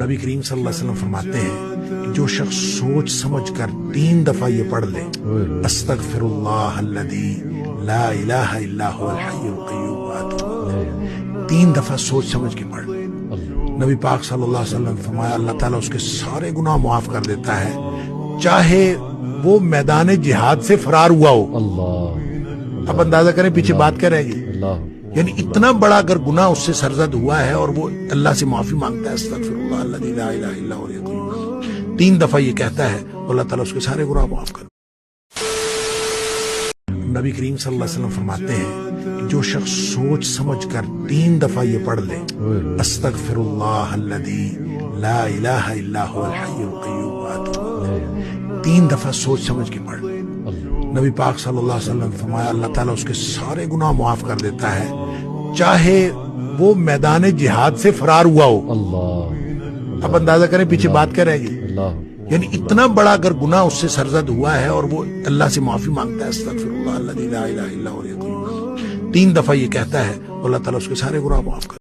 نبی کریم صلی اللہ علیہ وسلم فرماتے ہیں کہ جو شخص سوچ سمجھ کر 3 دفعہ یہ پڑھ لے استغفر اللہ الذی لا الہ الا هو الحی القیوم واتوب، 3 دفعہ سوچ سمجھ کے پڑھ لے، نبی پاک صلی اللہ علیہ وسلم فرمایا اللہ تعالیٰ اس کے سارے گناہ معاف کر دیتا ہے، چاہے وہ میدان جہاد سے فرار ہوا ہو۔ اب اندازہ کریں پیچھے بات کیا رہ گئی، یعنی اتنا بڑا اگر گناہ اس سے سرزد ہوا ہے اور وہ اللہ سے معافی مانگتا ہے استغفر اللہ الذی لا الہ الا هو الحی القیوم، 3 دفعہ یہ کہتا ہے اللہ تعالیٰ اس کے سارے گناہ معاف کر۔ نبی کریم صلی اللہ علیہ وسلم فرماتے ہیں کہ جو شخص سوچ سمجھ کر 3 دفعہ یہ پڑھ لے استغفر اللہ الذی لا الہ الا هو الحی القیوم واتوب، 3 دفعہ سوچ سمجھ کے پڑھ لے، نبی پاک صلی اللہ علیہ وسلم فرمایا اللہ تعالیٰ اس کے سارے گناہ معاف کر دیتا ہے، چاہے وہ میدان جہاد سے فرار ہوا ہو۔ اب اندازہ کریں پیچھے بات کیا رہ گئی، یعنی اتنا بڑا اگر گناہ اس سے سرزد ہوا ہے اور وہ اللہ سے معافی مانگتا ہے استغفر اللہ الذی لا الہ الا هو الحی القیوم، 3 دفعہ یہ کہتا ہے اللہ تعالیٰ اس کے سارے گناہ معاف کر۔